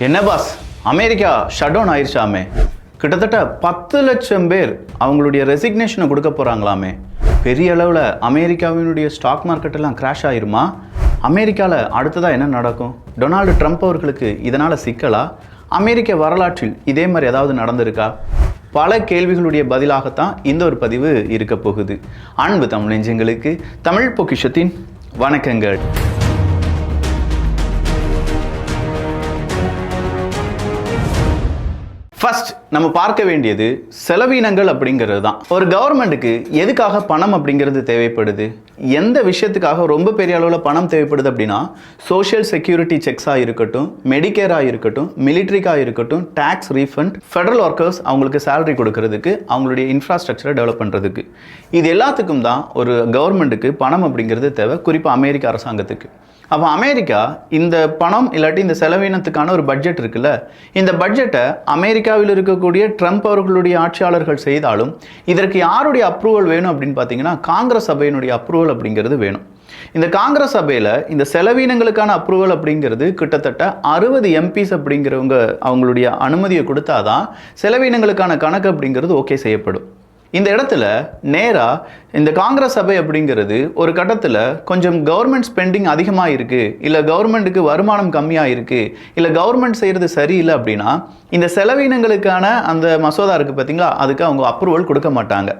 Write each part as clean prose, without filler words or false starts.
என்ன pass, America shut down ஆயிடுச்சாமே. கிட்டத்தட்ட 10 லட்சம் பேர் அவங்களுடைய ரெசிக்னேஷனை கொடுக்க போகிறாங்களாமே. பெரிய அளவில் அமெரிக்காவினுடைய ஸ்டாக் மார்க்கெட்டெல்லாம் கிராஷ் ஆயிருமா? அமெரிக்காவில் அடுத்ததாக என்ன நடக்கும்? டொனால்டு ட்ரம்ப் அவர்களுக்கு இதனால் சிக்கலா? அமெரிக்க வரலாற்றில் இதே மாதிரி ஏதாவது நடந்திருக்கா? பல கேள்விகளுடைய பதிலாகத்தான் இந்த ஒரு பதிவு இருக்க போகுது. அன்பு தமிழ் நெஞ்சங்களுக்கு தமிழ் பொக்கிஷத்தின் வணக்கங்கள். ஃபர்ஸ்ட் நம்ம பார்க்க வேண்டியது செலவினங்கள் அப்படிங்கிறது தான். ஒரு கவர்மெண்ட்டுக்கு எதுக்காக பணம் அப்படிங்கிறது தேவைப்படுது, எந்த விஷயத்துக்காக ரொம்ப பெரிய அளவில் பணம் தேவைப்படுது அப்படின்னா, சோஷியல் செக்யூரிட்டி செக்ஸாக இருக்கட்டும், மெடிக்கேராக இருக்கட்டும், மிலிட்ரிக்காக இருக்கட்டும், டேக்ஸ் ரீஃபண்ட், ஃபெடரல் ஒர்க்கர்ஸ் அவங்களுக்கு சேலரி கொடுக்கறதுக்கு, அவங்களுடைய இன்ஃப்ராஸ்ட்ரக்சரை டெவலப் பண்ணுறதுக்கு, இது எல்லாத்துக்கும் தான் ஒரு கவர்மெண்ட்டுக்கு பணம் அப்படிங்கிறது தேவை, குறிப்பாக அமெரிக்க அரசாங்கத்துக்கு. அப்போ அமெரிக்கா இந்த பணம் இல்லாட்டி இந்த செலவினத்துக்கான ஒரு பட்ஜெட் இருக்குல்ல, இந்த பட்ஜெட்டை அமெரிக்காவில் இருக்கக்கூடிய ட்ரம்ப் அவர்களுடைய ஆட்சியாளர்கள் செய்தாலும் இதற்கு யாருடைய அப்ரூவல் வேணும் அப்படின்னு பார்த்தீங்கன்னா, காங்கிரஸ் சபையினுடைய அப்ரூவல் அப்படிங்கிறது வேணும். இந்த காங்கிரஸ் சபையில் இந்த செலவினங்களுக்கான அப்ரூவல் அப்படிங்கிறது கிட்டத்தட்ட 60 எம்பிஸ் அப்படிங்கிறவங்க அவங்களுடைய அனுமதியை கொடுத்தாதான் செலவினங்களுக்கான கணக்கு அப்படிங்கிறது ஓகே செய்யப்படும். இந்த இடத்துல நேராக இந்த காங்கிரஸ் சபை அப்படிங்கிறது ஒரு கட்டத்தில் கொஞ்சம் கவர்மெண்ட் ஸ்பெண்டிங் அதிகமாக இருக்குது, இல்லை கவர்மெண்ட்டுக்கு வருமானம் கம்மியாக இருக்குது, இல்லை கவர்மெண்ட் செய்கிறது சரியில்லை அப்படின்னா இந்த செலவினங்களுக்கான அந்த மசோதா இருக்குது பார்த்தீங்களா, அதுக்கு அவங்க அப்ரூவல் கொடுக்க மாட்டாங்க.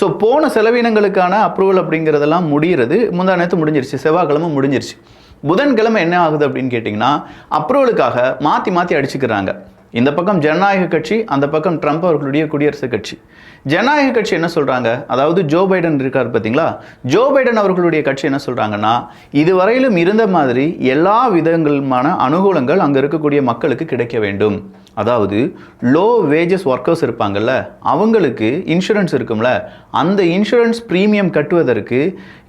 ஸோ போன செலவினங்களுக்கான அப்ரூவல் அப்படிங்கிறதெல்லாம் முடிகிறது முந்தா நேற்று முடிஞ்சிருச்சு, செவ்வாய்க்கிழமை முடிஞ்சிருச்சு. புதன்கிழமை என்ன ஆகுது அப்படின்னு கேட்டிங்கன்னா, அப்ரூவலுக்காக மாற்றி அடிச்சுக்கிறாங்க. இந்த பக்கம் ஜனநாயக கட்சி, அந்த பக்கம் ட்ரம்ப் அவர்களுடைய குடியரசுக் கட்சி. ஜனநாயக கட்சி என்ன சொல்கிறாங்க, அதாவது ஜோ பைடன் இருக்கார் பார்த்தீங்களா, ஜோ பைடன் அவர்களுடைய கட்சி என்ன சொல்கிறாங்கன்னா, இதுவரையிலும் இருந்த மாதிரி எல்லா விதங்களுமான அனுகூலங்கள் அங்கே இருக்கக்கூடிய மக்களுக்கு கிடைக்க வேண்டும். அதாவது லோ வேஜஸ் ஒர்க்கர்ஸ் இருப்பாங்கல்ல, அவங்களுக்கு இன்சூரன்ஸ் இருக்கும்ல, அந்த இன்சூரன்ஸ் ப்ரீமியம் கட்டுவதற்கு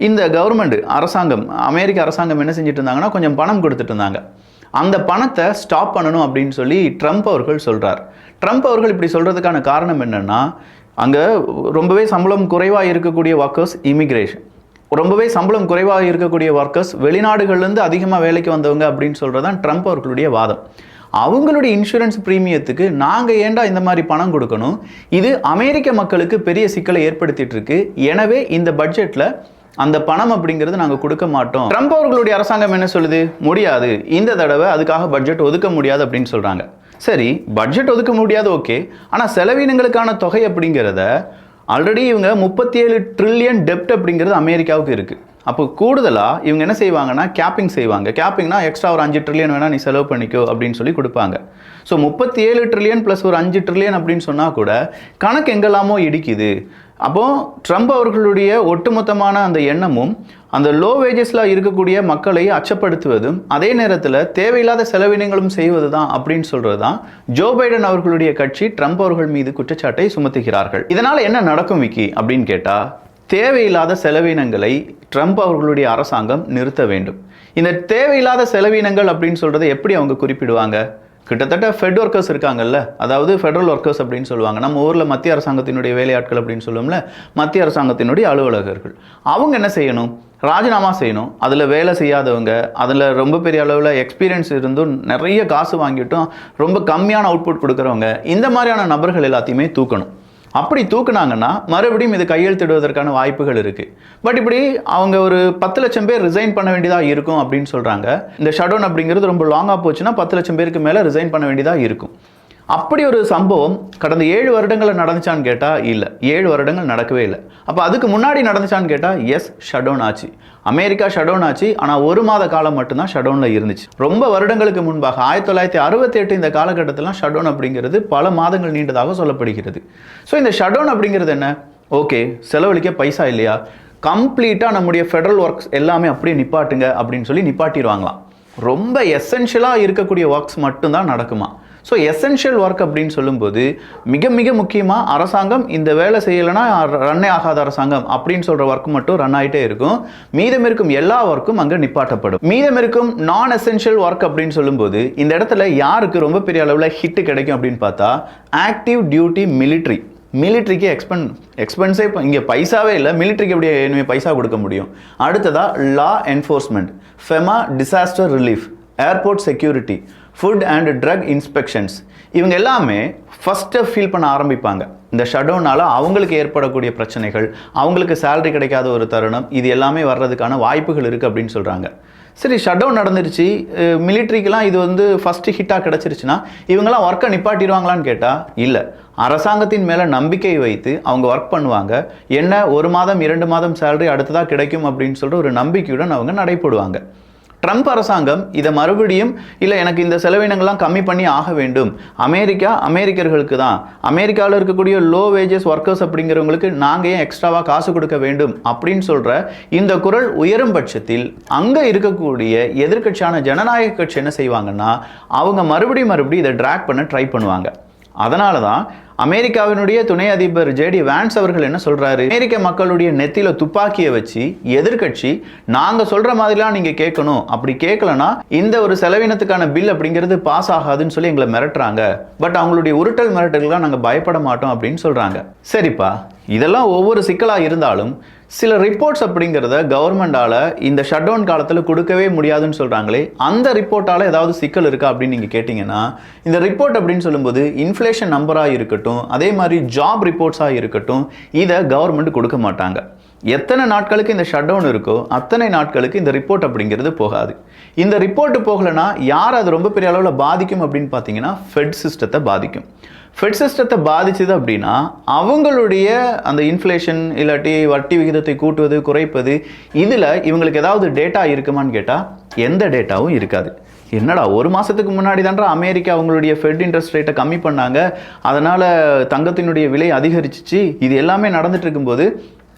இந்த கவர்மெண்ட் அரசாங்கம், அமெரிக்க அரசாங்கம் என்ன செஞ்சுட்டு இருந்தாங்கன்னா, கொஞ்சம் பணம் கொடுத்துட்டு இருந்தாங்க. அந்த பணத்தை ஸ்டாப் பண்ணணும் அப்படின்னு சொல்லி ட்ரம்ப் அவர்கள் சொல்கிறார். ட்ரம்ப் அவர்கள் இப்படி சொல்கிறதுக்கான காரணம் என்னென்னா, அங்கே ரொம்பவே சம்பளம் குறைவாக இருக்கக்கூடிய ஒர்க்கர்ஸ், இமிக்ரேஷன், ரொம்பவே சம்பளம் குறைவாக இருக்கக்கூடிய ஒர்க்கர்ஸ், வெளிநாடுகள்லேருந்து அதிகமாக வேலைக்கு வந்தவங்க அப்படின்னு சொல்கிறது தான் ட்ரம்ப் அவர்களுடைய வாதம். அவங்களுடைய இன்சூரன்ஸ் ப்ரீமியத்துக்கு நாங்கள் ஏண்டா இந்த மாதிரி பணம் கொடுக்கணும், இது அமெரிக்க மக்களுக்கு பெரிய சிக்கலை ஏற்படுத்திட்டு இருக்கு, எனவே இந்த பட்ஜெட்டில் அந்த பணம் அப்படிங்கிறது நாங்கள் கொடுக்க மாட்டோம். ட்ரம்ப் அவர்களுடைய அரசாங்கம் என்ன சொல்லுது, முடியாது, இந்த தடவை அதுக்காக பட்ஜெட் ஒதுக்க முடியாது அப்படின்னு சொல்கிறாங்க. சரி, பட்ஜெட் ஒதுக்க முடியாது, ஓகே, ஆனால் செலவினங்களுக்கான தொகை அப்படிங்கிறத ஆல்ரெடி இவங்க 37 ட்ரில்லியன் டெப்ட் அப்படிங்கிறது அமெரிக்காவுக்கு இருக்குது. அப்போ கூடுதலாக இவங்க என்ன செய்வாங்கன்னா, கேப்பிங் செய்வாங்க. கேப்பிங்னா எக்ஸ்ட்ரா ஒரு 5 ட்ரில்லியன் வேணால் நீ செலவு பண்ணிக்கோ அப்படின்னு சொல்லி கொடுப்பாங்க. ஸோ 37 ட்ரில்லியன் ப்ளஸ் ஒரு 5 ட்ரில்லியன் அப்படின்னு சொன்னால் கூட கணக்கு எங்கெல்லாமோ இடிக்குது. அப்போது ட்ரம்ப் அவர்களுடைய ஒட்டுமொத்தமான அந்த எண்ணமும் அந்த லோ வேஜஸில் இருக்கக்கூடிய மக்களை அச்சப்படுத்துவதும் அதே நேரத்தில் தேவையில்லாத செலவினங்களும் செய்வது தான் அப்படின்னு சொல்கிறது தான் ஜோ பைடன் அவர்களுடைய கட்சி ட்ரம்ப் அவர்கள் மீது குற்றச்சாட்டை சுமத்துகிறார்கள். இதனால் என்ன நடக்கும் விக்கி அப்படின்னு கேட்டால், தேவையில்லாத செலவினங்களை ட்ரம்ப் அவர்களுடைய அரசாங்கம் நிறுத்த வேண்டும். இந்த தேவையில்லாத செலவினங்கள் அப்படின்னு சொல்கிறத எப்படி அவங்க குறிப்பிடுவாங்க? கிட்டத்தட்ட ஃபெட் ஒர்க்கர்ஸ் இருக்காங்கல்ல, அதாவது ஃபெடரல் ஒர்க்கர்ஸ் அப்படின்னு சொல்லுவாங்க. நம்ம ஊரில் மத்திய அரசாங்கத்தினுடைய வேலையாட்கள் அப்படின்னு சொல்லுவோம்ல, மத்திய அரசாங்கத்தினுடைய அலுவலகர்கள். அவங்க என்ன செய்யணும், ராஜினாமா செய்யணும். அதில் வேலை செய்யாதவங்க, அதில் ரொம்ப பெரிய அளவில் எக்ஸ்பீரியன்ஸ் இருந்தும் நிறைய காசு வாங்கிட்டும் ரொம்ப கம்மியான அவுட்புட் கொடுக்குறவங்க, இந்த மாதிரியான நபர்கள் எல்லாத்தையுமே தூக்கணும். அப்படி தூக்குனாங்கன்னா மறுபடியும் இது கையெழுத்திடுவதற்கான வாய்ப்புகள் இருக்குது. பட் இப்படி அவங்க ஒரு 10 லட்சம் பேர் ரிசைன் பண்ண வேண்டியதாக இருக்கும் அப்படின்னு சொல்கிறாங்க. இந்த ஷட்டவுன் அப்படிங்கிறது ரொம்ப லாங்காக போச்சுன்னா 10 லட்சம் பேருக்கு மேலே ரிசைன் பண்ண வேண்டியதாக இருக்கும். அப்படி ஒரு சம்பவம் கடந்த 7 வருடங்களில் நடந்துச்சான்னு கேட்டால் இல்லை, 7 வருடங்கள் நடக்கவே இல்லை. அப்போ அதுக்கு முன்னாடி நடந்துச்சான்னு கேட்டால் எஸ், ஷட்டவுன் ஆச்சு, அமெரிக்கா ஷட்டவுன் ஆச்சு. ஆனால் 1 மாத காலம் மட்டும்தான் ஷட்டவுனில் இருந்துச்சு. ரொம்ப வருடங்களுக்கு முன்பாக 1968 இந்த காலகட்டத்திலாம் ஷட்டவுன் அப்படிங்கிறது பல மாதங்கள் நீண்டதாக சொல்லப்படுகிறது. ஸோ இந்த ஷட்டவுன் அப்படிங்கிறது என்ன, ஓகே, செலவழிக்க பைசா இல்லையா, கம்ப்ளீட்டாக நம்முடைய ஃபெடரல் ஒர்க்ஸ் எல்லாமே அப்படியே நிப்பாட்டுங்க அப்படின்னு சொல்லி நிப்பாட்டிடுவாங்களாம். ரொம்ப எசென்ஷியலாக இருக்கக்கூடிய ஒர்க்ஸ் மட்டும்தான் நடக்குமா. ஸோ எசென்ஷியல் ஒர்க் அப்படின்னு சொல்லும்போது மிக முக்கியமாக அரசாங்கம் இந்த வேலை செய்யலைன்னா ரன்னே ஆகாத அரசாங்கம் அப்படின்னு சொல்கிற ஒர்க் மட்டும் ரன் ஆகிட்டே இருக்கும். மீதம் இருக்கும் எல்லா ஒர்க்கும் அங்கே நிப்பாட்டப்படும். மீதம் இருக்கும் நான் எசென்ஷியல் ஒர்க் அப்படின்னு சொல்லும்போது இந்த இடத்துல யாருக்கு ரொம்ப பெரிய அளவில் ஹிட்டு கிடைக்கும் அப்படின்னு பார்த்தா, ஆக்டிவ் டியூட்டி மிலிட்ரிக்கு எக்ஸ்பென்ஸே இங்கே பைசாவே இல்லை, மிலிட்ரிக்கு எப்படி இனிமேல் பைசா கொடுக்க முடியும். அடுத்ததாக law enforcement, FEMA disaster relief, airport security, food and drug inspections, இவங்க எல்லாமே ஃபஸ்ட்டு ஃபீல் பண்ண ஆரம்பிப்பாங்க. இந்த ஷட்டவுனால் அவங்களுக்கு ஏற்படக்கூடிய பிரச்சனைகள், அவங்களுக்கு சேலரி கிடைக்காத ஒரு தருணம், இது எல்லாமே வர்றதுக்கான வாய்ப்புகள் இருக்குது அப்படின்னு சொல்கிறாங்க. சரி, ஷட்டவுன் நடந்துருச்சு, மிலிட்ரிக்கெலாம் இது வந்து ஃபஸ்ட்டு ஹிட்டாக கிடச்சிருச்சுன்னா இவங்கெல்லாம் ஒர்க்கை நிப்பாட்டிடுவாங்களான்னு கேட்டால் இல்லை. அரசாங்கத்தின் மேலே நம்பிக்கை வைத்து அவங்க ஒர்க் பண்ணுவாங்க. என்ன 1 மாதம் 2 மாதம் சேலரி அடுத்ததாக கிடைக்கும் அப்படின்னு சொல்லிட்டு ஒரு நம்பிக்கையுடன் அவங்க நடைபெறுவாங்க. ட்ரம்ப் அரசாங்கம் இதை மறுபடியும் இல்லை, எனக்கு இந்த செலவினங்கள்லாம் கம்மி பண்ணி ஆக வேண்டும், அமெரிக்கர்களுக்கு தான், அமெரிக்காவில் இருக்கக்கூடிய லோ வேஜஸ் ஒர்க்கர்ஸ் அப்படிங்கிறவங்களுக்கு நாங்கள் ஏன் எக்ஸ்ட்ராவாக காசு கொடுக்க வேண்டும் அப்படின்னு சொல்கிற இந்த குரல் உயரும் பட்சத்தில் அங்கே இருக்கக்கூடிய எதிர்க்கட்சியான ஜனநாயக கட்சி என்ன செய்வாங்கன்னா அவங்க மறுபடியும் இதை ட்ராக் பண்ண ட்ரை பண்ணுவாங்க. அதனால தான் அமெரிக்காவினுடைய துணை அதிபர் ஜேடி வான்ஸ் அவர்கள் என்ன சொல்றாரு, அமெரிக்க மக்களுடைய நெத்தியில துப்பாக்கியை வச்சு எதிர்க்கட்சி நாங்க சொல்ற மாதிரிலாம் நீங்க கேட்கணும், அப்படி கேட்கலனா இந்த ஒரு செலவினத்துக்கான பில் அப்படிங்கிறது பாஸ் ஆகாதுன்னு சொல்லி எங்களை மிரட்டுறாங்க. பட் அவங்களுடைய உருட்டல் மிரட்டல்கள்லாம் நாங்க பயப்பட மாட்டோம் அப்படின்னு சொல்றாங்க. சரிப்பா, இதெல்லாம் ஒவ்வொரு சிக்கலா இருந்தாலும் சில ரிப்போர்ட்ஸ் அப்படிங்கிறத கவர்மெண்டால இந்த ஷட் டவுன் காலத்தில் கொடுக்கவே முடியாதுன்னு சொல்றாங்களே, அந்த ரிப்போர்ட்டால ஏதாவது சிக்கல் இருக்கா அப்படின்னு நீங்க கேட்டீங்கன்னா, இந்த ரிப்போர்ட் அப்படின்னு சொல்லும்போது இன்ஃப்ளேஷன் நம்பராக இருக்கட்டும், அதே மாதிரி ஜாப் ரிப்போர்ட்ஸாக இருக்கட்டும், இதை கவர்மெண்ட் கொடுக்க மாட்டாங்க. எத்தனை நாட்களுக்கு இந்த ஷட் டவுன் இருக்கோ அத்தனை நாட்களுக்கு இந்த ரிப்போர்ட் அப்படிங்கிறது போகாது. இந்த ரிப்போர்ட் போகலைன்னா யார் அது ரொம்ப பெரிய அளவில் பாதிக்கும் அப்படின்னு பார்த்தீங்கன்னா ஃபெட் சிஸ்டத்தை பாதிக்கும். ஃபெட் சிஸ்டத்தை பாதிச்சது அப்படின்னா அவங்களுடைய அந்த இன்ஃப்ளேஷன் இல்லாட்டி வட்டி விகிதத்தை கூட்டுவது குறைப்பது, இதில் இவங்களுக்கு ஏதாவது டேட்டா இருக்குமான்னு கேட்டால் எந்த டேட்டாவும் இருக்காது. என்னடா 1 மாதத்துக்கு முன்னாடி தான்டா அமெரிக்கா அவங்களுடைய ஃபெட் இன்ட்ரெஸ்ட் ரேட்டை கம்மி பண்ணாங்க, அதனால் தங்கத்தினுடைய விலை அதிகரிச்சிச்சு, இது எல்லாமே நடந்துட்டு இருக்கும்போது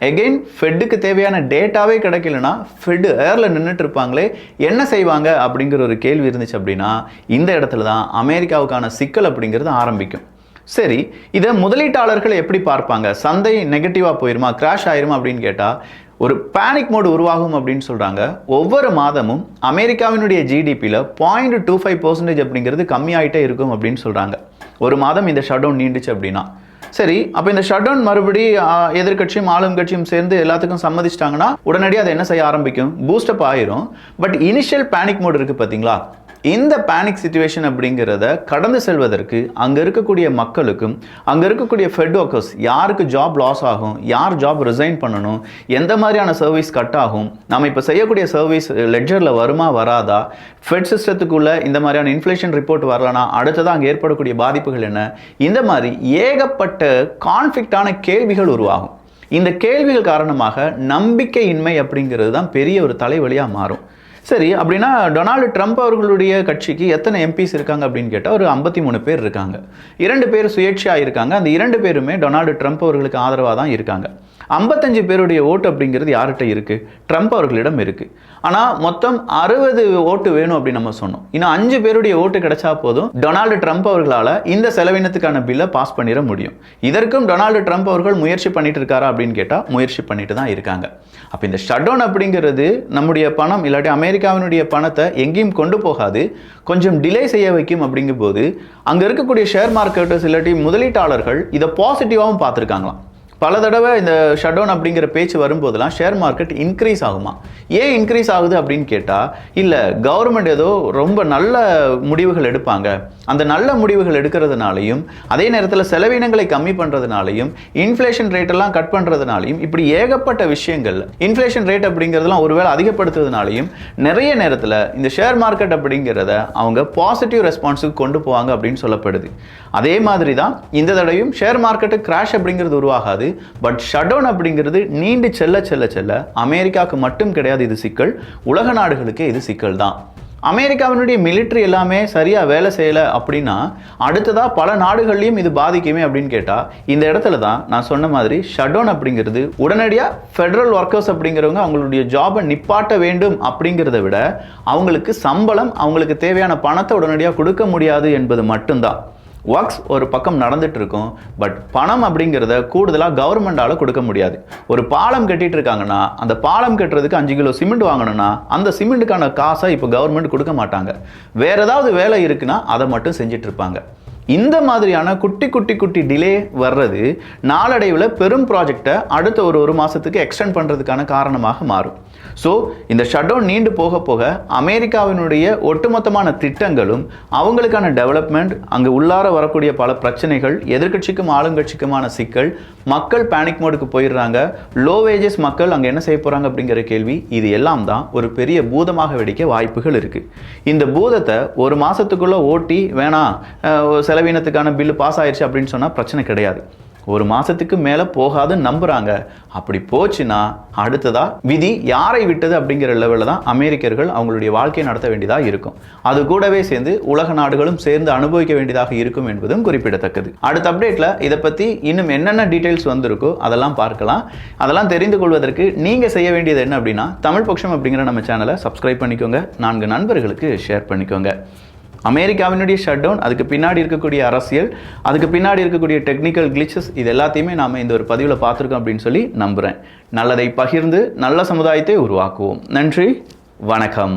எகெயின் ஃபெட்டுக்கு தேவையான டேட்டாவே கிடைக்கலனா ஃபெட் ஏரில் நின்றுட்டு இருப்பாங்களே, என்ன செய்வாங்க அப்படிங்கிற ஒரு கேள்வி இருந்துச்சு. அப்படின்னா இந்த இடத்துல தான் அமெரிக்காவுக்கான சிக்கல் அப்படிங்கிறது ஆரம்பிக்கும். சரி, இதை முதலீட்டாளர்கள் எப்படி பார்ப்பாங்க? சந்தை நெகட்டிவாக போயிருமா, கிராஷ் ஆயிருமா அப்படின்னு கேட்டால் ஒரு பேனிக் மோடு உருவாகும் அப்படின்னு சொல்கிறாங்க. ஒவ்வொரு மாதமும் அமெரிக்காவினுடைய ஜிடிபியில் 0.25% அப்படிங்கிறது கம்மியாயிட்டே இருக்கும் அப்படின்னு சொல்கிறாங்க, ஒரு மாதம் இந்த ஷட் டவுன் நீண்டுச்சு அப்படின்னா. சரி, அப்போ இந்த ஷட் டவுன் மறுபடி எதிர்கட்சியும் ஆளும் கட்சியும் சேர்ந்து எல்லாத்துக்கும் சம்மதிச்சிட்டாங்கன்னா உடனடியாக அதை என்ன செய்ய ஆரம்பிக்கும், பூஸ்டப் ஆயிரும். பட் இனிஷியல் பேனிக் மோடு இருக்குது பார்த்தீங்களா, இந்த பேனிக் சிச்சுவேஷன் அப்படிங்கிறத கடந்து செல்வதற்கு அங்கே இருக்கக்கூடிய மக்களுக்கும் அங்கே இருக்கக்கூடிய ஃபெட் ஒர்க்கர்ஸ் யாருக்கு ஜாப் லாஸ் ஆகும், யார் ஜாப் ரிசைன் பண்ணணும், எந்த மாதிரியான சர்வீஸ் கட் ஆகும், நம்ம இப்போ செய்யக்கூடிய சர்வீஸ் லெட்ஜரில் வருமா வராதா, ஃபெட் சிஸ்டத்துக்குள்ள இந்த மாதிரியான இன்ஃப்ளேஷன் ரிப்போர்ட் வரலனா அடுத்ததான் அங்கே ஏற்படக்கூடிய பாதிப்புகள் என்ன, இந்த மாதிரி ஏகப்பட்ட கான்ஃப்ளிக்டான கேள்விகள் உருவாகும். இந்த கேள்விகள் காரணமாக நம்பிக்கையின்மை அப்படிங்கிறது தான் பெரிய ஒரு தலைவலியாக மாறும். சரி, அப்படின்னா டொனால்டு ட்ரம்ப் அவர்களுடைய கட்சிக்கு எத்தனை எம்பிஸ் இருக்காங்க அப்படின்னு கேட்டால் ஒரு 53 பேர் இருக்காங்க. 2 பேர் சுயேட்சையாக இருக்காங்க. அந்த 2 பேருமே டொனால்டு ட்ரம்ப் அவர்களுக்கு ஆதரவாக தான் இருக்காங்க. 55 பேருடைய ஓட்டு அப்படிங்கிறது யார்கிட்ட இருக்குது, ட்ரம்ப் அவர்களிடம் இருக்குது. ஆனால் மொத்தம் 60 ஓட்டு வேணும் அப்படின்னு நம்ம சொன்னோம். இன்னும் 5 பேருடைய ஓட்டு கிடைச்சா போதும் டொனால்டு ட்ரம்ப் அவர்களால் இந்த செலவினத்துக்கான பில்லை பாஸ் பண்ணிட முடியும். இதற்கும் டொனால்டு ட்ரம்ப் அவர்கள் முயற்சி பண்ணிட்டு இருக்காரா அப்படின்னு கேட்டால் முயற்சி பண்ணிட்டு தான் இருக்காங்க. அப்போ இந்த ஷட் டவுன் அப்படிங்கிறது நம்முடைய பணம் இல்லாட்டி அமெரிக்காவினுடைய பணத்தை எங்கேயும் கொண்டு போகாது, கொஞ்சம் டிலே செய்ய வைக்கும். அப்படிங்கும் போது அங்கே இருக்கக்கூடிய ஷேர் மார்க்கெட்டர்ஸ் இல்லாட்டி முதலீட்டாளர்கள் இதை பாசிட்டிவாகவும் பார்த்துருக்காங்களாம். பல தடவை இந்த ஷட் டவுன் அப்படிங்கிற பேச்சு வரும்போதெல்லாம் ஷேர் மார்க்கெட் இன்க்ரீஸ் ஆகுமா, ஏன் இன்க்ரீஸ் ஆகுது அப்படின்னு கேட்டால் இல்லை, கவர்மெண்ட் ஏதோ ரொம்ப நல்ல முடிவுகள் எடுப்பாங்க, அந்த நல்ல முடிவுகள் எடுக்கிறதுனாலையும் அதே நேரத்தில் செலவினங்களை கம்மி பண்ணுறதுனாலையும் இன்ஃப்ளேஷன் ரேட்டெல்லாம் கட் பண்ணுறதுனாலையும் இப்படி ஏகப்பட்ட விஷயங்கள், இன்ஃப்ளேஷன் ரேட் அப்படிங்கிறதெல்லாம் ஒருவேளை அதிகப்படுத்துறதுனாலையும் நிறைய நேரத்தில் இந்த ஷேர் மார்க்கெட் அப்படிங்கிறத அவங்க பாசிட்டிவ் ரெஸ்பான்ஸுக்கு கொண்டு போவாங்க அப்படின்னு சொல்லப்படுது. அதே மாதிரி தான் இந்த தடவையும் ஷேர் மார்க்கெட்டு கிராஷ் அப்படிங்கிறது உருவாகாது. பட் ஷட் டவுன் அப்படிங்கிறது நீண்டு செல்ல செல்ல செல்ல அமெரிக்காவுக்கு மட்டும் கிடையாது இது சிக்கல், உலக நாடுகளுக்கே இது சிக்கல் தான். அமெரிக்காவினுடைய மிலிட்ரி எல்லாமே சரியாக வேலை செய்யலை அப்படின்னா அடுத்ததாக பல நாடுகள்லையும் இது பாதிக்குமே அப்படின்னு கேட்டால் இந்த இடத்துல தான் நான் சொன்ன மாதிரி ஷட் டவுன் அப்படிங்கிறது உடனடியாக ஃபெடரல் ஒர்க்கர்ஸ் அப்படிங்கிறவங்க அவங்களுடைய ஜாபை நிப்பாட்ட வேண்டும் அப்படிங்கிறத விட அவங்களுக்கு சம்பளம், அவங்களுக்கு தேவையான பணத்தை உடனடியாக கொடுக்க முடியாது என்பது மட்டும்தான். ஒர்க்ஸ் ஒரு பக்கம் நடந்துட்டு இருக்கும், பட் பணம் அப்படிங்கிறத கூடுதலாக கவர்மெண்டால் கொடுக்க முடியாது. ஒரு பாலம் கட்டிட்டு இருக்காங்கன்னா அந்த பாலம் கட்டுறதுக்கு 5 கிலோ சிமெண்ட் வாங்கணும்னா அந்த சிமெண்ட்டுக்கான காசை இப்போ கவர்மெண்ட் கொடுக்க மாட்டாங்க. வேற ஏதாவது வேலை இருக்குன்னா அதை மட்டும் செஞ்சுட்டு இருப்பாங்க. இந்த மாதிரியான குட்டி குட்டி குட்டி டிலே வர்றது நாளடைவில் பெரும் ப்ராஜெக்டை அடுத்த ஒரு மாதத்துக்கு எக்ஸ்டெண்ட் பண்ணுறதுக்கான காரணமாக மாறும். ஸோ இந்த ஷட் டவுன் நீண்டு போக போக அமெரிக்காவினுடைய ஒட்டுமொத்தமான திட்டங்களும் அவங்களுக்கான டெவலப்மெண்ட், அங்கே உள்ளார வரக்கூடிய பல பிரச்சனைகள், எதிர்கட்சிக்கும் ஆளுங்கட்சிக்குமான சிக்கல், மக்கள் பேனிக் மோடுக்கு போயிடுறாங்க, லோ வேஜஸ் மக்கள் அங்கே என்ன செய்ய போகிறாங்க அப்படிங்கிற கேள்வி, இது எல்லாம் தான் ஒரு பெரிய பூதமாக வெடிக்க வாய்ப்புகள் இருக்குது. இந்த பூதத்தை ஒரு மாதத்துக்குள்ளே ஓட்டி வேணாம் செலவினத்துக்கான பில்லு பாஸ் ஆயிடுச்சு அப்படின்னு சொன்னால் பிரச்சனை கிடையாது. ஒரு மாதத்துக்கு மேலே போகாதுன்னு நம்புகிறாங்க. அப்படி போச்சுன்னா அடுத்ததாக விதி யாரை விட்டது அப்படிங்கிற லெவலில் தான் அமெரிக்கர்கள் அவங்களுடைய வாழ்க்கையை நடத்த வேண்டியதாக இருக்கும். அது கூடவே சேர்ந்து உலக நாடுகளும் சேர்ந்து அனுபவிக்க வேண்டியதாக இருக்கும் என்பதும் குறிப்பிடத்தக்கது. அடுத்த அப்டேட்டில் இதை பற்றி இன்னும் என்னென்ன டீட்டெயில்ஸ் வந்திருக்கோ அதெல்லாம் பார்க்கலாம். அதெல்லாம் தெரிந்து கொள்வதற்கு நீங்கள் செய்ய வேண்டியது என்ன அப்படின்னா, தமிழ் பக்ஷம் அப்படிங்கிற நம்ம சேனலை சப்ஸ்கிரைப் பண்ணிக்கோங்க, 4 நண்பர்களுக்கு ஷேர் பண்ணிக்கோங்க. அமெரிக்காவினுடைய ஷட் டவுன், அதுக்கு பின்னாடி இருக்கக்கூடிய அரசியல், அதுக்கு பின்னாடி இருக்கக்கூடிய டெக்னிக்கல் கிளிச்சஸ், இது எல்லாத்தையுமே நாம் இந்த ஒரு பதிவில் பார்த்துருக்கோம் அப்படின்னு சொல்லி நம்புகிறேன். நல்லதை பகிர்ந்து நல்ல சமுதாயத்தை உருவாக்குவோம். நன்றி, வணக்கம்.